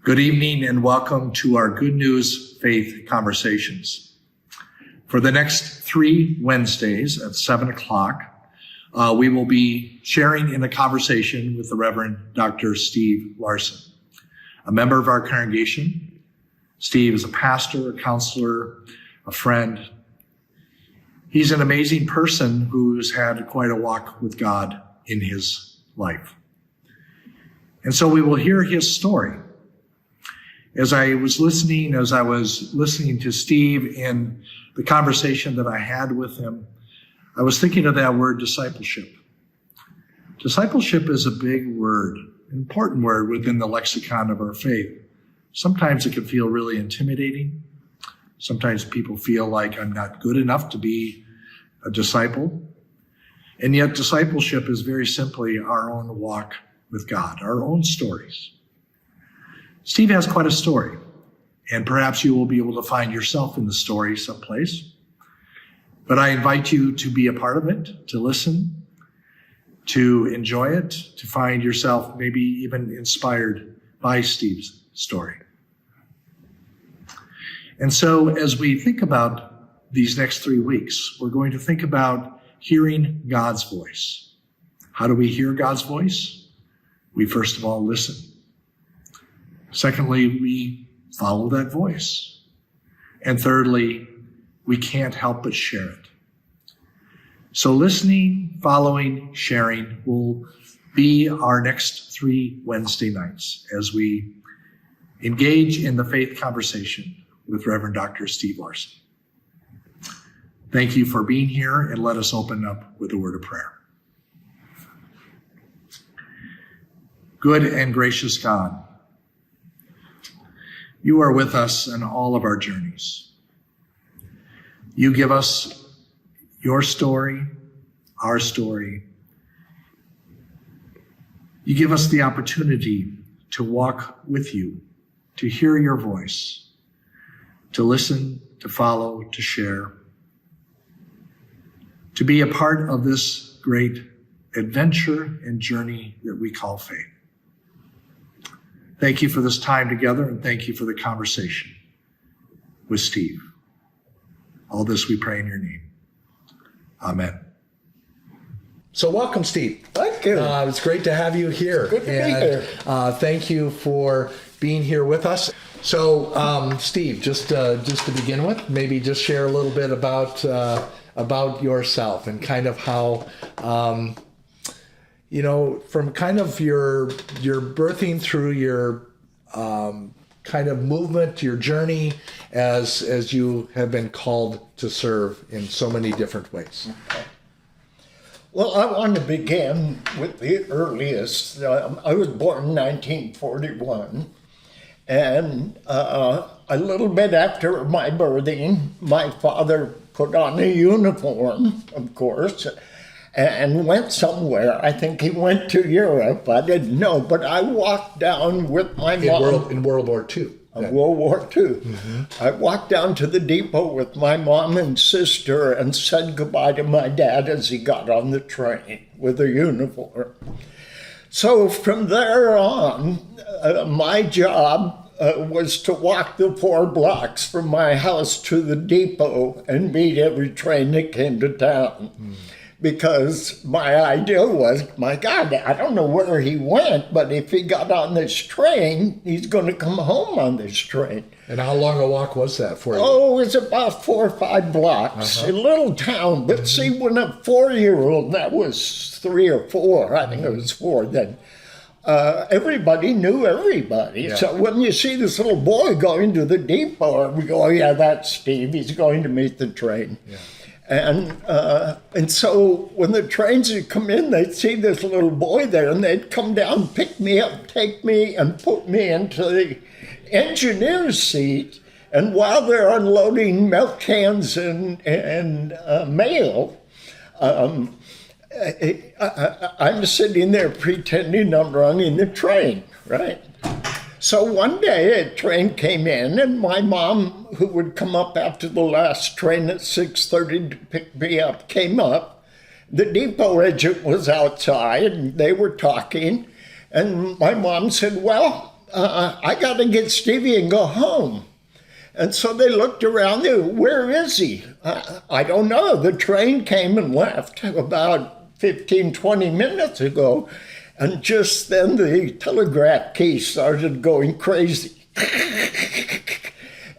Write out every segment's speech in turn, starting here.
Good evening and welcome to our Good News Faith Conversations. For the next 3 Wednesdays at 7 o'clock, we will be sharing in a conversation with the Reverend Dr. Steve Larson, a member of our congregation. Steve is a pastor, a counselor, a friend. He's an amazing person who's had quite a walk with God in his life. And so we will hear his story. As I was listening to Steve in the conversation that I had with him, I was thinking of that word discipleship. Discipleship is a big word, an important word within the lexicon of our faith. Sometimes it can feel really intimidating. Sometimes people feel like I'm not good enough to be a disciple. And yet discipleship is very simply our own walk with God, our own stories. Steve has quite a story, and perhaps you will be able to find yourself in the story someplace. But I invite you to be a part of it, to listen, to enjoy it, to find yourself maybe even inspired by Steve's story. And so as we think about these next 3 weeks, we're going to think about hearing God's voice. How do we hear God's voice? We first of all listen. Secondly, we follow that voice. And thirdly, we can't help but share it. So listening, following, sharing will be our next 3 Wednesday nights as we engage in the faith conversation with Reverend Dr. Steve Larson. Thank you for being here, and let us open up with a word of prayer. Good and gracious God, you are with us in all of our journeys. You give us your story, our story. You give us the opportunity to walk with you, to hear your voice, to listen, to follow, to share, to be a part of this great adventure and journey that we call faith. Thank you for this time together, and thank you for the conversation with Steve. All this we pray in your name. Amen. So welcome, Steve. Thank you. It's great to have you here. Good to be here. Thank you for being here with us. So, Steve, just to begin with, maybe just share a little bit about yourself and kind of how, from kind of your birthing through your kind of movement, your journey as you have been called to serve in so many different ways. Okay. Well, I want to begin with the earliest. I was born in 1941, and a little bit after my birthing, my father put on a uniform, of course, and went somewhere. I think he went to Europe. I didn't know, but I walked down with my mom. In World War II. World War II. Mm-hmm. I walked down to the depot with my mom and sister and said goodbye to my dad as he got on the train with a uniform. So from there on, my job was to walk the 4 blocks from my house to the depot and meet every train that came to town. Mm. Because my idea was, my God, I don't know where he went, but if he got on this train, he's going to come home on this train. And how long a walk was that for you? Oh, it was about 4 or 5 blocks. A little town. But see, when a 4-year-old, that was 3 or 4, I think it was 4 then, everybody knew everybody. Yeah. So when you see this little boy going to the depot, we go, oh yeah, that's Steve. He's going to meet the train. Yeah. And so when the trains would come in, they'd see this little boy there, and they'd come down, pick me up, take me, and put me into the engineer's seat. And while they're unloading milk cans and mail, I'm sitting there pretending I'm running the train, right? So one day a train came in, and my mom, who would come up after the last train at 6:30 to pick me up, came up. The depot agent was outside, and they were talking. And my mom said, well, I got to get Stevie and go home. And so they looked around, where is he? I don't know. The train came and left about 15, 20 minutes ago. And just then the telegraph key started going crazy.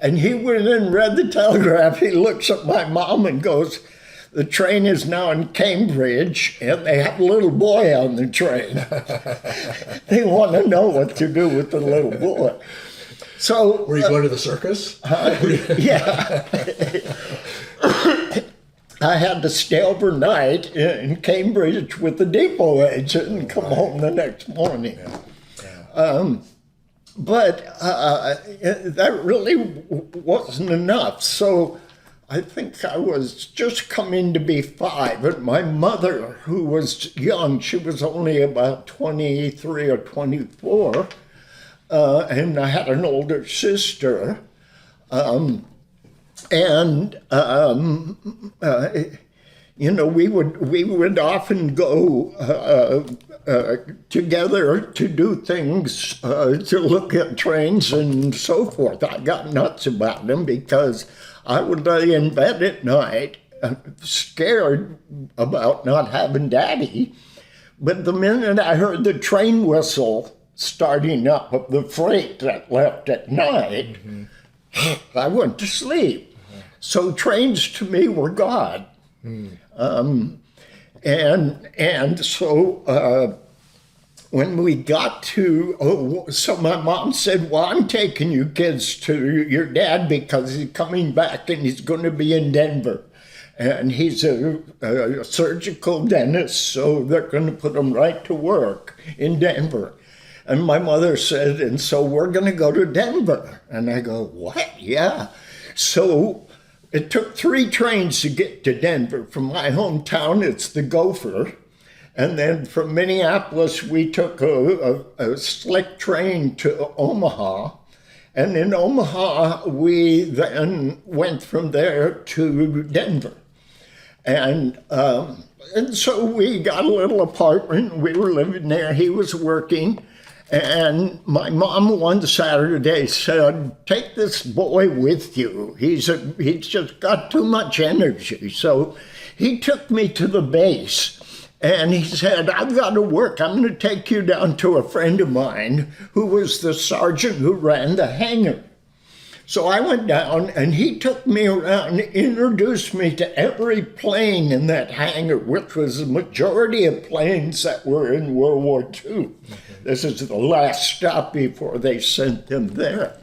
And he went and read the telegraph. He looks at my mom and goes, the train is now in Cambridge, and they have a little boy on the train. They want to know what to do with the little boy. So, Were you going to the circus? yeah. I had to stay overnight in Cambridge with the depot agent and come home the next morning. But that really wasn't enough. So I think I was just coming to be 5. And my mother, who was young, she was only about 23 or 24. And I had an older sister. We would often go together to do things, to look at trains and so forth. I got nuts about them because I would lay in bed at night, scared about not having Daddy. But the minute I heard the train whistle starting up of the freight that left at night, I went to sleep. So trains to me were God. So when we got to, so my mom said, well, I'm taking you kids to your dad because he's coming back and he's going to be in Denver. And he's a surgical dentist, so they're going to put him right to work in Denver. And my mother said, and so we're going to go to Denver. And I go, what? Yeah. So it took 3 trains to get to Denver. From my hometown, it's the Gopher. And then from Minneapolis, we took a slick train to Omaha. And in Omaha, we then went from there to Denver. And so we got a little apartment. We were living there. He was working. And my mom one Saturday said, take this boy with you. He's just got too much energy. So he took me to the base and he said, I've got to work. I'm going to take you down to a friend of mine who was the sergeant who ran the hangar. So I went down and he took me around and introduced me to every plane in that hangar, which was the majority of planes that were in World War II. Mm-hmm. This is the last stop before they sent them there.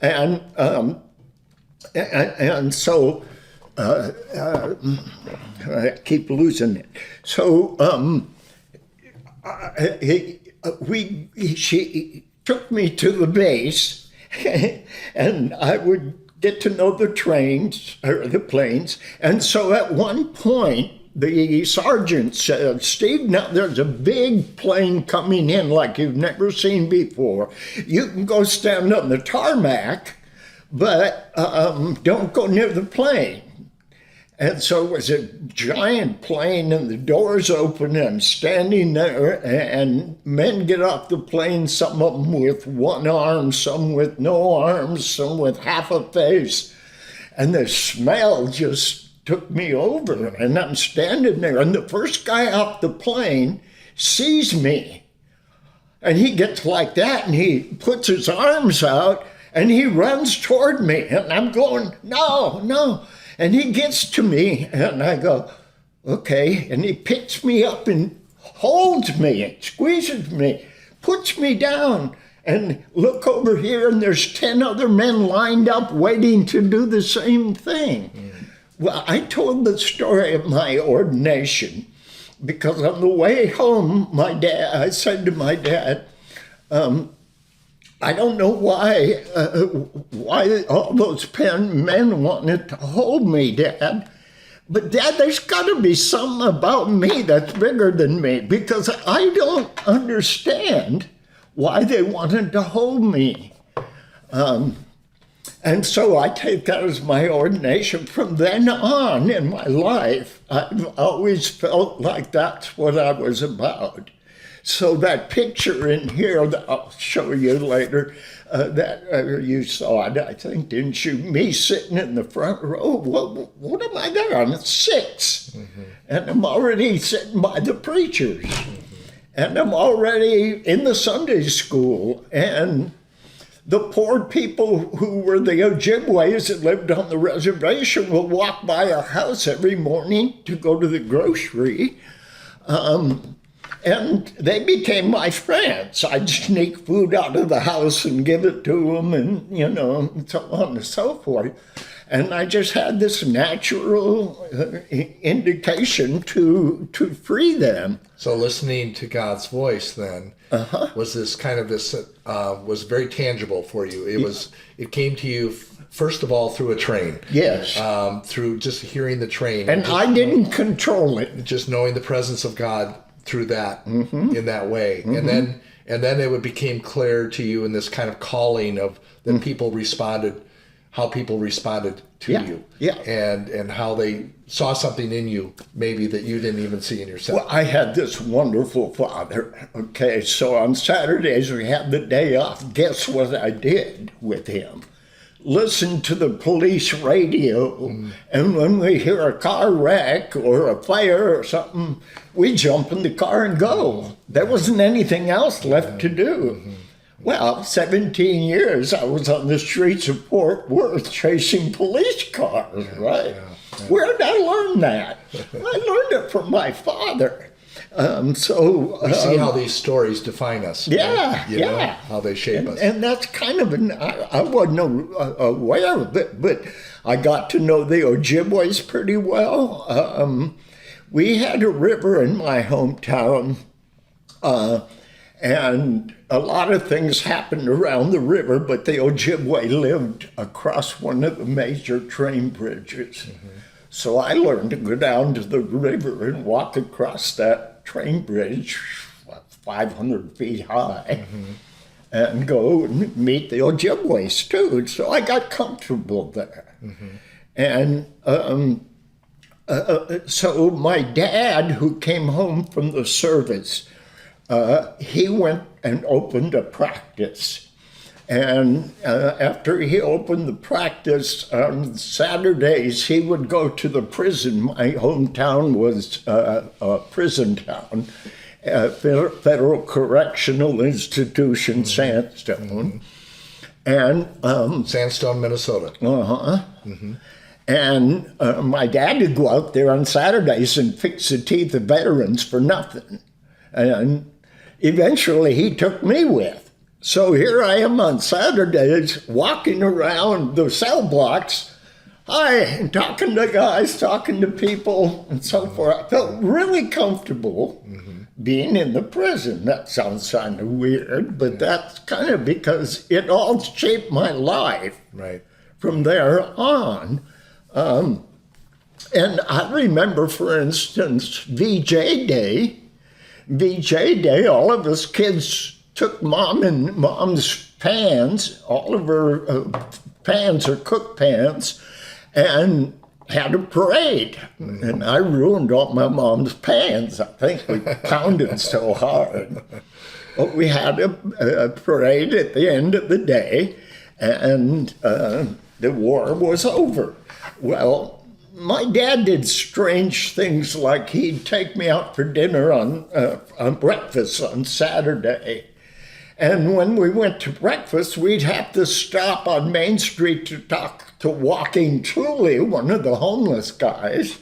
And so I keep losing it. So she took me to the base. And I would get to know the trains, or the planes. And so at one point, the sergeant said, Steve, now there's a big plane coming in like you've never seen before. You can go stand on the tarmac, but don't go near the plane. And so it was a giant plane and the doors open and I'm standing there and men get off the plane, some of them with one arm, some with no arms, some with half a face. And the smell just took me over and I'm standing there and the first guy off the plane sees me. And he gets like that and he puts his arms out and he runs toward me and I'm going, no. And he gets to me, and I go, okay. And he picks me up and holds me, squeezes me, puts me down. And look over here, and there's 10 other men lined up waiting to do the same thing. Mm. Well, I told the story of my ordination because on the way home, I said to my dad, I don't know why all those men wanted to hold me, Dad. But Dad, there's got to be something about me that's bigger than me because I don't understand why they wanted to hold me. And so I take that as my ordination. From then on in my life, I've always felt like that's what I was about. So that picture in here that I'll show you later, you saw it, I think, didn't you? Me sitting in the front row. What am I there? I'm 6. And I'm already sitting by the preachers. And I'm already in the Sunday school. And the poor people who were the Ojibways that lived on the reservation will walk by our house every morning to go to the grocery. And they became my friends. I'd sneak food out of the house and give it to them, and and so on and so forth. And I just had this natural indication to free them. So listening to God's voice then was this was very tangible for you. It came to you first of all through a train. Yes. Through just hearing the train. And I didn't control it. Just knowing the presence of God through that, in that way. And then it became clear to you in this kind of calling of that people responded, how people responded to you. Yeah. And how they saw something in you maybe that you didn't even see in yourself. Well, I had this wonderful father. Okay, so on Saturdays we had the day off. Guess what I did with him? Listen to the police radio, and when we hear a car wreck or a fire or something, we jump in the car and go. There wasn't anything else left to do. Well, 17 years I was on the streets of Fort Worth chasing police cars, right? Where did I learn that? I learned it from my father. We see how these stories define us. Yeah, right? You know, how they shape us. And that's kind of I wasn't aware of it, but I got to know the Ojibways pretty well. We had a river in my hometown, and a lot of things happened around the river, but the Ojibwe lived across one of the major train bridges. So I learned to go down to the river and walk across that train bridge, 500 feet high, and go and meet the Ojibways too. So I got comfortable there. And so my dad, who came home from the service, he went and opened a practice. And after he opened the practice on Saturdays, he would go to the prison. My hometown was a prison town, Federal Correctional Institution, Sandstone. And Sandstone, Minnesota. And my dad would go out there on Saturdays and fix the teeth of veterans for nothing. And eventually he took me with. So here I am on Saturdays walking around the cell blocks, talking to guys, talking to people, and so forth. I felt really comfortable being in the prison. That sounds kind of weird, but that's kind of because it all shaped my life from there on. And I remember, for instance, VJ Day, all of us kids took mom's pans, all of her pans or cook pans, and had a parade. And I ruined all my mom's pans. I think we pounded so hard. But we had a parade at the end of the day, and the war was over. Well, my dad did strange things, like he'd take me out for dinner on breakfast on Saturday. And when we went to breakfast, we'd have to stop on Main Street to talk to Walking Truly, one of the homeless guys.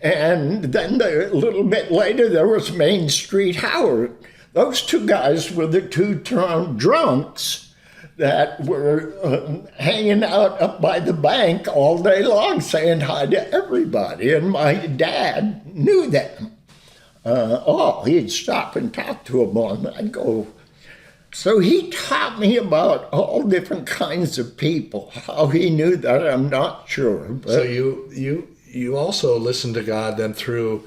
And then a little bit later, there was Main Street Howard. Those two guys were the two drunks that were hanging out up by the bank all day long, saying hi to everybody. And my dad knew them. He'd stop and talk to them all, and I'd go. So he taught me about all different kinds of people. How he knew that, I'm not sure. But so you also listened to God then through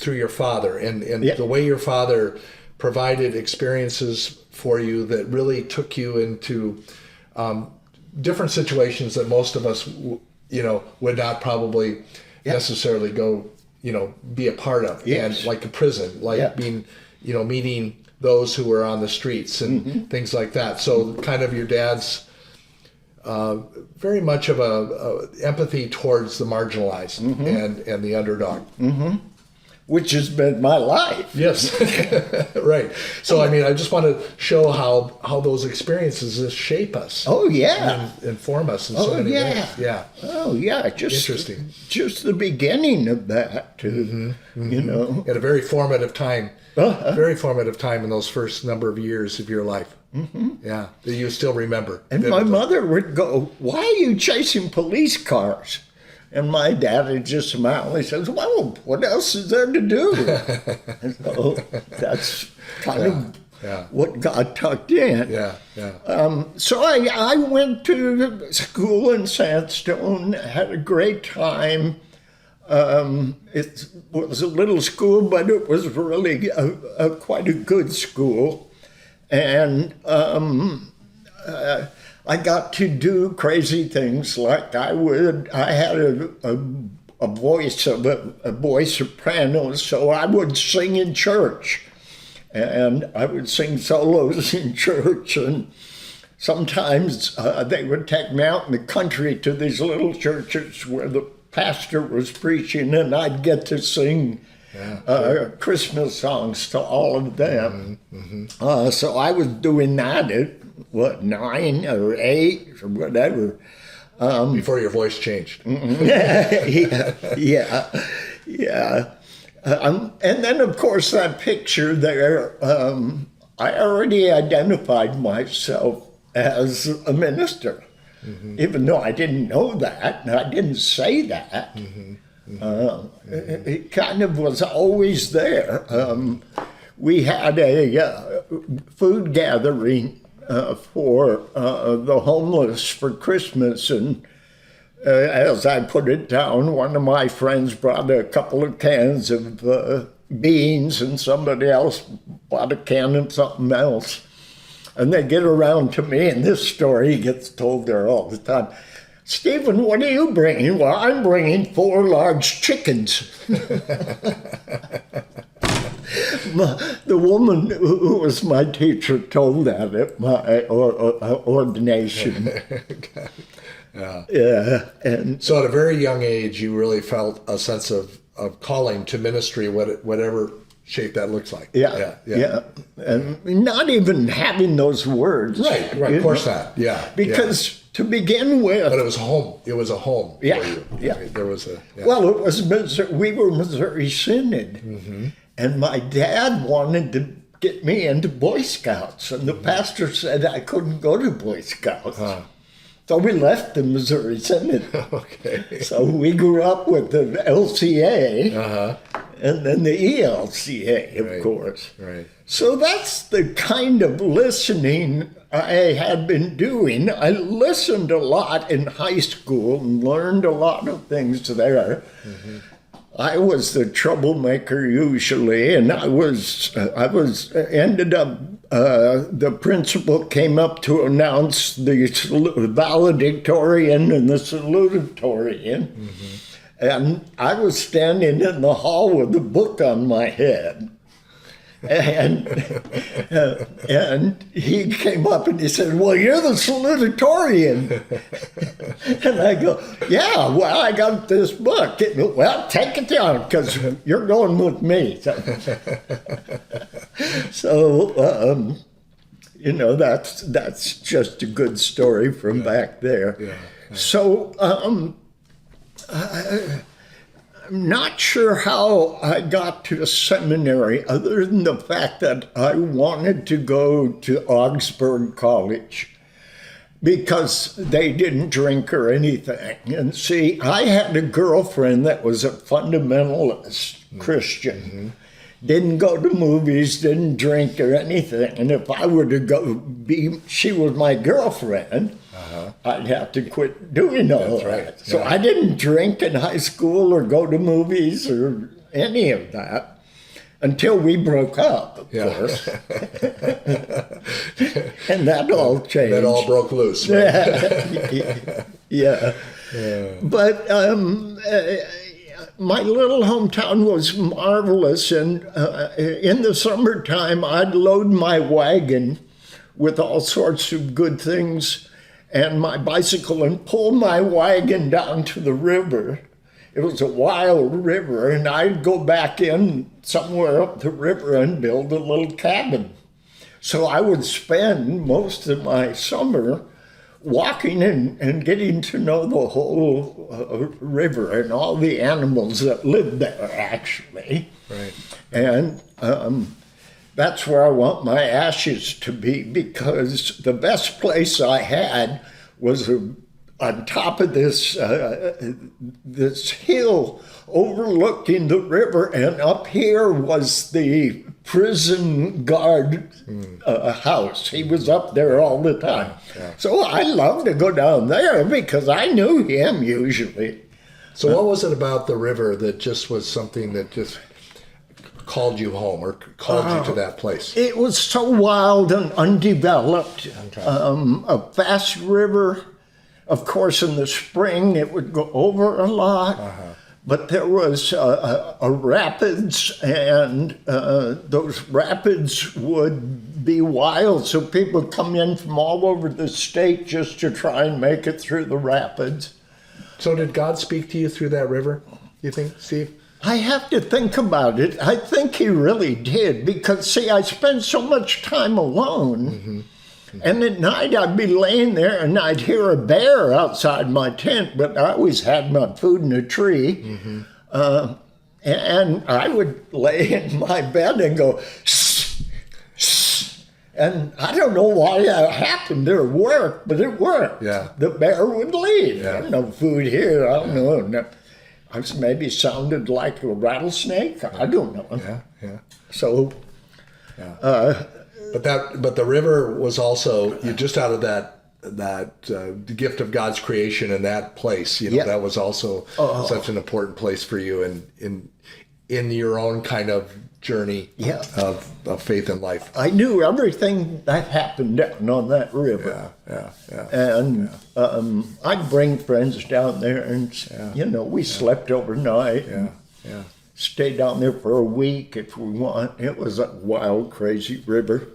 your father, and the way your father provided experiences for you that really took you into different situations that most of us, would not probably necessarily go be a part of. Yes. And like a prison, like being, meeting those who were on the streets and things like that. So kind of your dad's very much of a empathy towards the marginalized and the underdog. Which has been my life. Yes, right. So I just want to show how those experiences just shape us. Oh yeah, and inform us in so many ways. Yeah. Oh yeah, just Interesting. Just the beginning of that, you know. At a very formative time. Very formative time in those first number of years of your life. Yeah, that you still remember. And my mother would go, "Why are you chasing police cars?" And my dad would just smile. He says, "Well, what else is there to do?" And so that's kind of what got tucked in. So I went to school in Sandstone, had a great time. It was a little school, but it was really quite a good school. And I got to do crazy things like I had a voice of a boy soprano, so I would sing in church. And I would sing solos in church, and sometimes they would take me out in the country to these little churches where the pastor was preaching, and I'd get to sing Christmas songs to all of them. So I was doing that at 9 or 8 or whatever. Before your voice changed. Yeah. And then, of course, that picture there, I already identified myself as a minister, even though I didn't know that, and I didn't say that. It kind of was always there. We had a food gathering for the homeless for Christmas, and as I put it down, one of my friends brought a couple of cans of beans, and somebody else bought a can of something else. And they get around to me, and this story gets told there all the time. "Stephen, what are you bringing?" "Well, I'm bringing 4 large chickens." The woman who was my teacher told that at my ordination. And so at a very young age, you really felt a sense of calling to ministry, whatever shape that looks like. Yeah. And not even having those words. Right, of course not. Yeah. Because to begin with. But it was home. It was a home for you. Yeah. Right? There was a. Yeah. Well, it was we were Missouri Synod. And my dad wanted to get me into Boy Scouts. And the pastor said I couldn't go to Boy Scouts. So we left the Missouri Synod. Okay. So we grew up with the LCA and then the ELCA, of course. Right. So that's the kind of listening I had been doing. I listened a lot in high school and learned a lot of things there. I was the troublemaker usually, and I ended up, the principal came up to announce the valedictorian and the salutatorian. And I was standing in the hall with a book on my head. And he came up and he said, "Well, you're the salutatorian." And I go, "Yeah, well, I got this book." "Well, take it down because you're going with me." So that's just a good story from back there. So I'm not sure how I got to seminary other than the fact that I wanted to go to Augsburg College because they didn't drink or anything. And see, I had a girlfriend that was a fundamentalist Christian. Didn't go to movies, didn't drink or anything. And if I were to she was my girlfriend, I'd have to quit doing all that. So I didn't drink in high school or go to movies or any of that until we broke up, of course. And that all changed. That all broke loose. Right? Yeah. But my little hometown was marvelous, and in the summertime, I'd load my wagon with all sorts of good things and my bicycle and pull my wagon down to the river. It was a wild river, and I'd go back in somewhere up the river and build a little cabin. So I would spend most of my summer walking and getting to know the whole river and all the animals that lived there, actually. Right. And that's where I want my ashes to be, because the best place I had was on top of this this hill overlooking the river, and up here was the prison guard house. He was up there all the time. Yeah. So I loved to go down there because I knew him usually. So what was it about the river that just was something that just called you home or called you to that place? It was so wild and undeveloped. A fast river. Of course, in the spring, it would go over a lot. But there was a rapids, and those rapids would be wild. So people would come in from all over the state just to try and make it through the rapids. So did God speak to you through that river, you think, Steve? I have to think about it. I think he really did, because, see, I spent so much time alone. And at night I'd be laying there and I'd hear a bear outside my tent, but I always had my food in a tree. And I would lay in my bed and go, shh, shh. And I don't know why that happened. It worked, but it worked. Yeah. The bear would leave. Yeah. There's no food here. I don't know. No. I maybe sounded like a rattlesnake. I don't know. Yeah. So, But the river was also, you're just out of that gift of God's creation in that place. You know, Yeah. that was also such an important place for you in your own kind of journey of faith and life. I knew everything that happened down on that river. Yeah. And I'd bring friends down there, and we slept overnight. Yeah. Stayed down there for a week if we want. It was a wild, crazy river.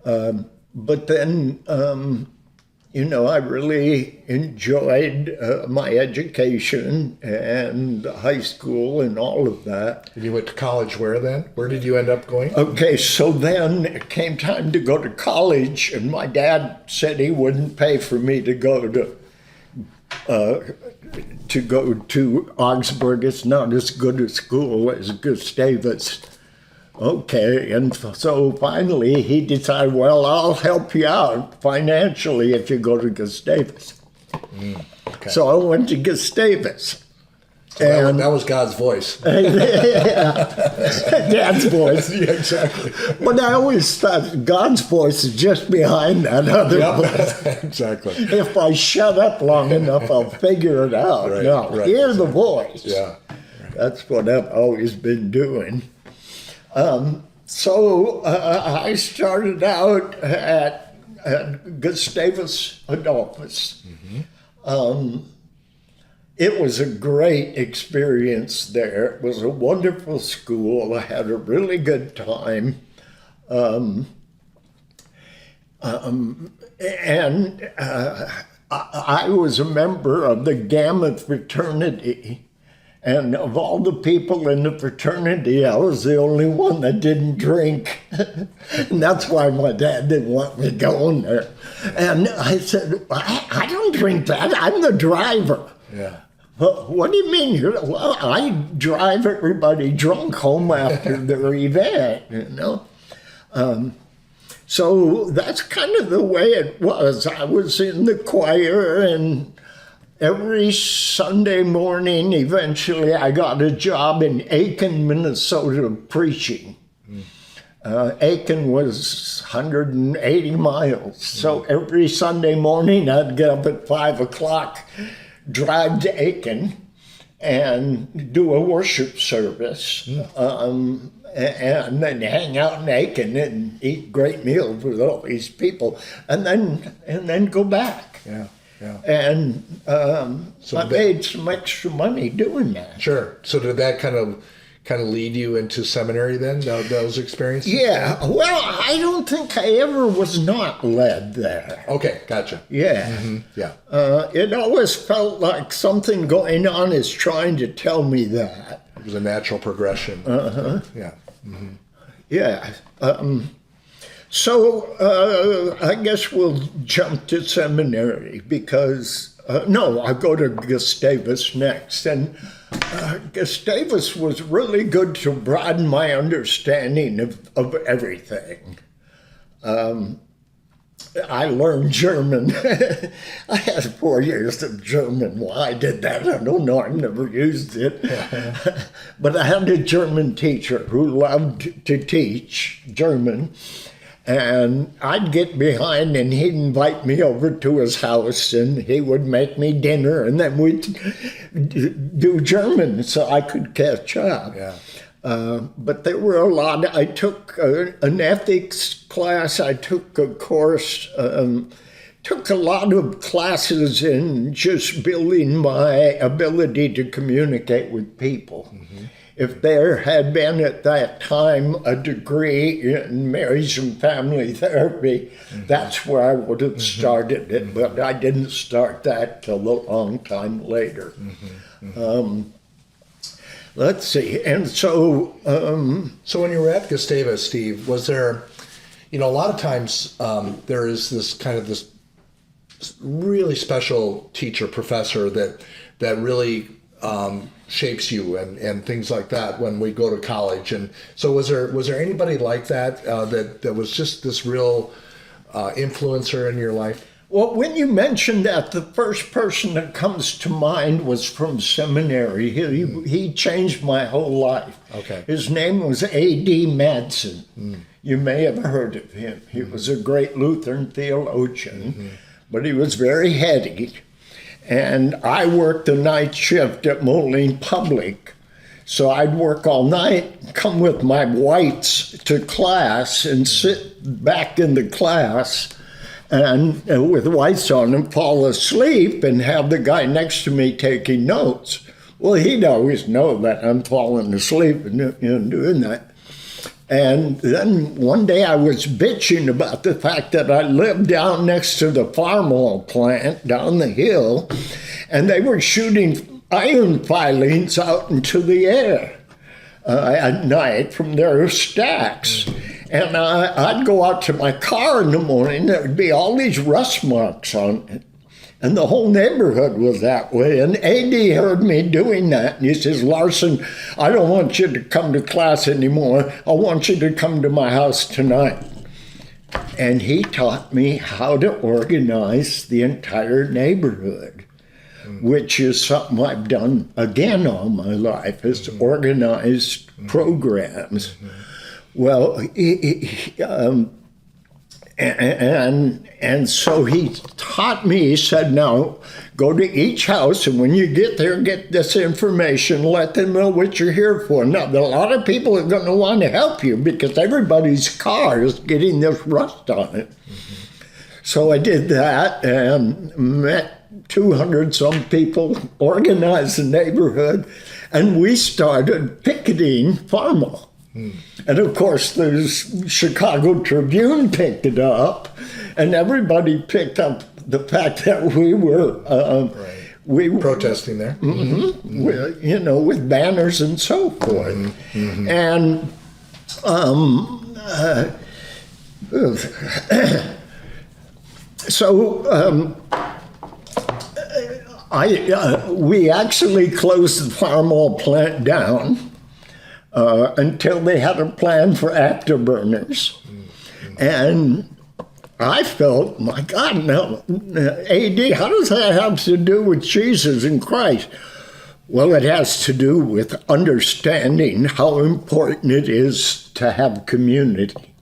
But then, I really enjoyed my education and high school and all of that. And you went to college where then? Where did you end up going? Okay, so then it came time to go to college, and my dad said he wouldn't pay for me to go to Augsburg. It's not as good a school as Gustavus. Okay, and so finally he decided, well, I'll help you out financially if you go to Gustavus. Okay. So I went to Gustavus. And that was God's voice. Dad's voice. Yeah, exactly. But I always thought God's voice is just behind that other voice. Exactly. If I shut up long enough, I'll figure it out. Right, Now, right. hear the voice. Yeah. That's what I've always been doing. So I started out at Gustavus Adolphus. It was a great experience there. It was a wonderful school. I had a really good time. I was a member of the Gamma fraternity. And of all the people in the fraternity, I was the only one that didn't drink. And that's why my dad didn't want me going there. And I said, I don't drink that. I'm the driver. Yeah. What do you mean? Well, I drive everybody drunk home after their event, So that's kind of the way it was. I was in the choir, and every Sunday morning, eventually, I got a job in Aiken, Minnesota, preaching. Aiken was 180 miles. So every Sunday morning, I'd get up at 5 o'clock, drive to Aiken, and do a worship service. And then hang out in Aiken and eat great meals with all these people, and then go back. Yeah. Yeah. And So I that- made some extra money doing that. Sure. So did that kind of lead you into seminary then? Those experiences? Yeah, well, I don't think I ever was not led there. Okay, gotcha. Yeah. Yeah. It always felt like something going on is trying to tell me that. It was a natural progression. Yeah. Yeah. So I guess we'll jump to seminary because, no, I go to Gustavus next. And Gustavus was really good to broaden my understanding of everything. I learned German. I had 4 years of German. Why I did that, I don't know. I've never used it. But I had a German teacher who loved to teach German. And I'd get behind and he'd invite me over to his house and he would make me dinner and then we'd do German so I could catch up. Yeah. But there were a lot. I took an ethics class. I took a course, took a lot of classes in just building my ability to communicate with people. If there had been at that time a degree in marriage and family therapy, that's where I would have started it. But I didn't start that till a long time later. Let's see. And so, So when you were at Gustavus, Steve, was there, a lot of times there is this kind of this really special teacher, professor that really shapes you and things like that when we go to college. And so was there anybody like that that was just this real influencer in your life? well, when you mentioned that, the first person that comes to mind was from seminary. He changed my whole life. Okay. His name was A.D. Madsen. You may have heard of him. He was a great Lutheran theologian, but he was very heady. And I worked the night shift at Moline Public. So I'd work all night, come with my whites to class and sit back in the class and with whites on and fall asleep and have the guy next to me taking notes. Well, he'd always know that I'm falling asleep and doing that. And then one day I was bitching about the fact that I lived down next to the farm oil plant down the hill, and they were shooting iron filings out into the air at night from their stacks. And I'd go out to my car in the morning, there would be all these rust marks on it. And the whole neighborhood was that way. And A.D. heard me doing that. And he says, Larson, I don't want you to come to class anymore. I want you to come to my house tonight. And he taught me how to organize the entire neighborhood, which is something I've done again all my life, is organized programs. Well, and so he taught me, he said, now go to each house and when you get there, get this information, let them know what you're here for. Now, a lot of people are going to want to help you because everybody's car is getting this rust on it. So I did that and met 200 some people, organized the neighborhood, and we started picketing Farmall. And of course, the Chicago Tribune picked it up, and everybody picked up the fact that we were Protesting there. with banners and so forth. And so we actually closed the farm oil plant down. Until they had a plan for afterburners. And I felt, my God, now, A.D., how does that have to do with Jesus and Christ? Well, it has to do with understanding how important it is to have community.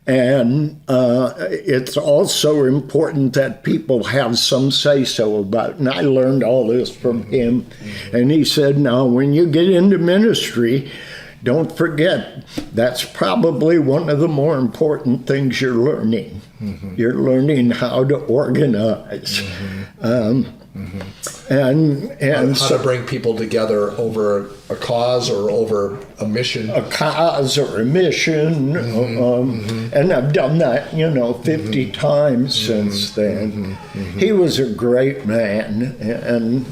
And it's also important that people have some say-so about it. And I learned all this from him. And he said, now, when you get into ministry, don't forget, that's probably one of the more important things you're learning. You're learning how to organize. And How to bring people together over a cause or over a mission. a cause or a mission. And I've done that, 50 times since then. He was a great man, and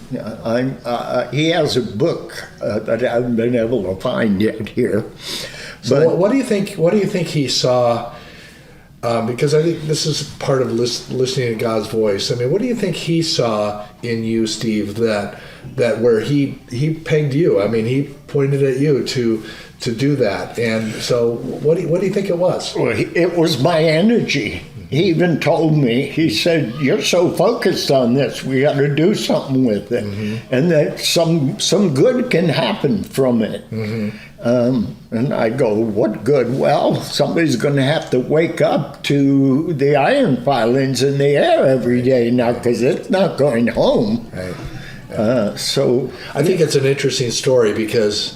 he has a book that I haven't been able to find yet here. So what do you think? What do you think he saw? Because I think this is part of listening to God's voice. I mean, what do you think he saw in you, Steve, that where he pegged you? I mean, he pointed at you to do that. And so, what do you think it was? Well, it was my energy. He even told me, he said, "You're so focused on this, we got to do something with it, and that some good can happen from it." And I go, "What good?" "Well, somebody's going to have to wake up to the iron filings in the air every day now, because it's not going home." Right. So I think it's an interesting story because,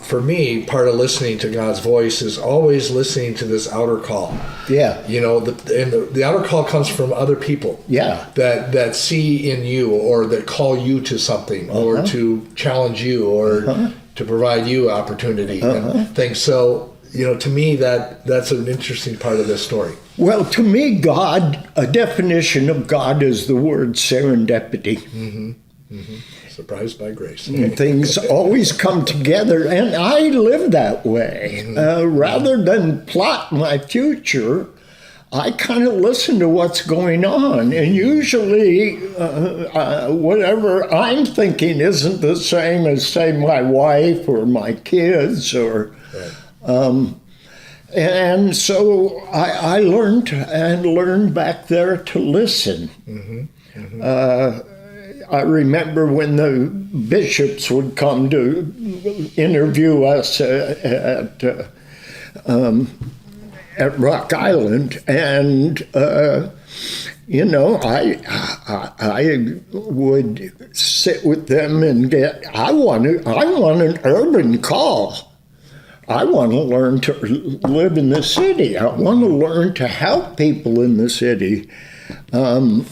for me, part of listening to God's voice is always listening to this outer call. yeah, The outer call comes from other people. Yeah. That see in you, or that call you to something, or to challenge you, or to provide you opportunity and things. So, to me, that's an interesting part of this story. Well, to me, God, a definition of God is the word serendipity. Surprised by grace. And things always come together, and I live that way. Rather than plot my future, I kind of listen to what's going on, and usually whatever I'm thinking isn't the same as, say, my wife or my kids, or and so I learned back there to listen. I remember when the bishops would come to interview us at Rock Island, and I would sit with them and I want an urban call. I want to learn to live in the city. I want to learn to help people in the city. And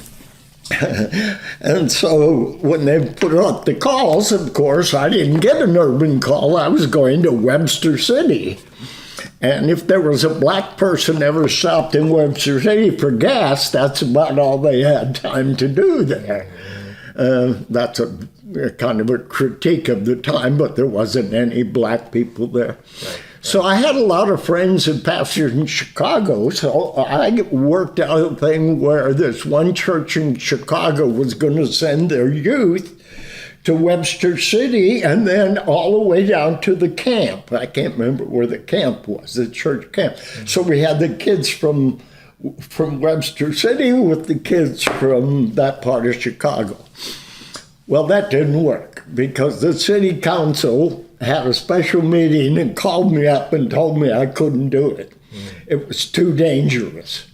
so when they put up the calls, of course, I didn't get an urban call. I was going to Webster City. And if there was a black person ever stopped in Webster City for gas, that's about all they had time to do there. That's a kind of a critique of the time, but there wasn't any black people there. Right. So I had a lot of friends and pastors in Chicago, so I worked out a thing where this one church in Chicago was going to send their youth to Webster City and then all the way down to the camp. I can't remember where the camp was, the church camp. So we had the kids from Webster City with the kids from that part of Chicago. Well, that didn't work because the city council had a special meeting and called me up and told me I couldn't do it. It was too dangerous.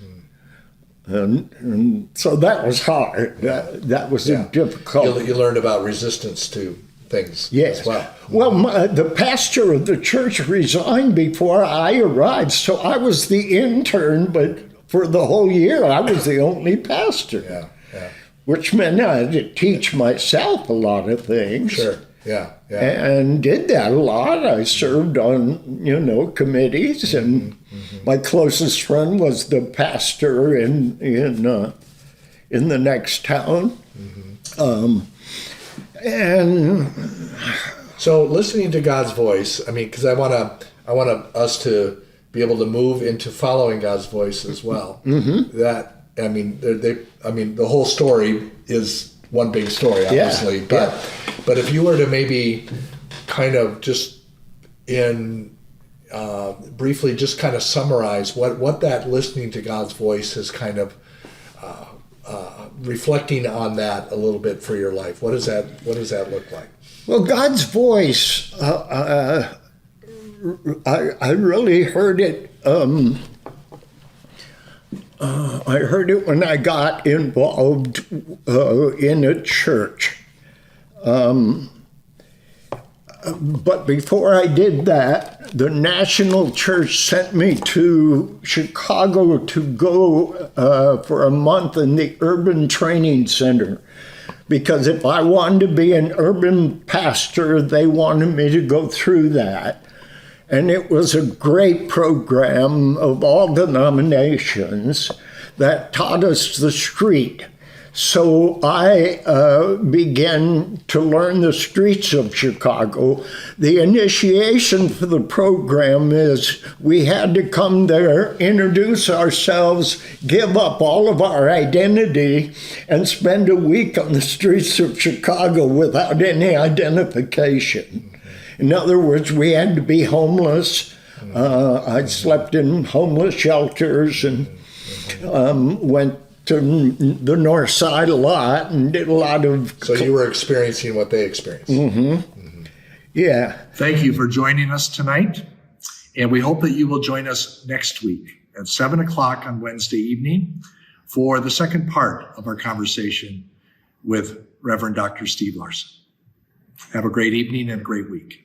And so that was hard. That was difficult. You learned about resistance to things as well. Well, the pastor of the church resigned before I arrived, so I was the intern, but for the whole year I was the only pastor. Yeah. Which meant I had to teach myself a lot of things. Sure. Yeah. And did that a lot. I served on, committees, and my closest friend was the pastor in the next town. And so, listening to God's voice, I mean, because I want us to be able to move into following God's voice as well. The whole story is one big story, obviously. But if you were to maybe kind of just briefly just kind of summarize what that listening to God's voice is kind of reflecting on that a little bit for your life, what does that look like? Well, God's voice, I really heard it. I heard it when I got involved in a church. But before I did that, the National Church sent me to Chicago to go for a month in the Urban Training Center. Because if I wanted to be an urban pastor, they wanted me to go through that. And it was a great program of all denominations that taught us the street. So I began to learn the streets of Chicago. The initiation for the program is we had to come there, introduce ourselves, give up all of our identity, and spend a week on the streets of Chicago without any identification. In other words, we had to be homeless. I slept in homeless shelters and went to the north side a lot and did a lot of... So you were experiencing what they experienced. Yeah. Thank you for joining us tonight. And we hope that you will join us next week at 7 o'clock on Wednesday evening for the second part of our conversation with Reverend Dr. Steve Larson. Have a great evening and a great week.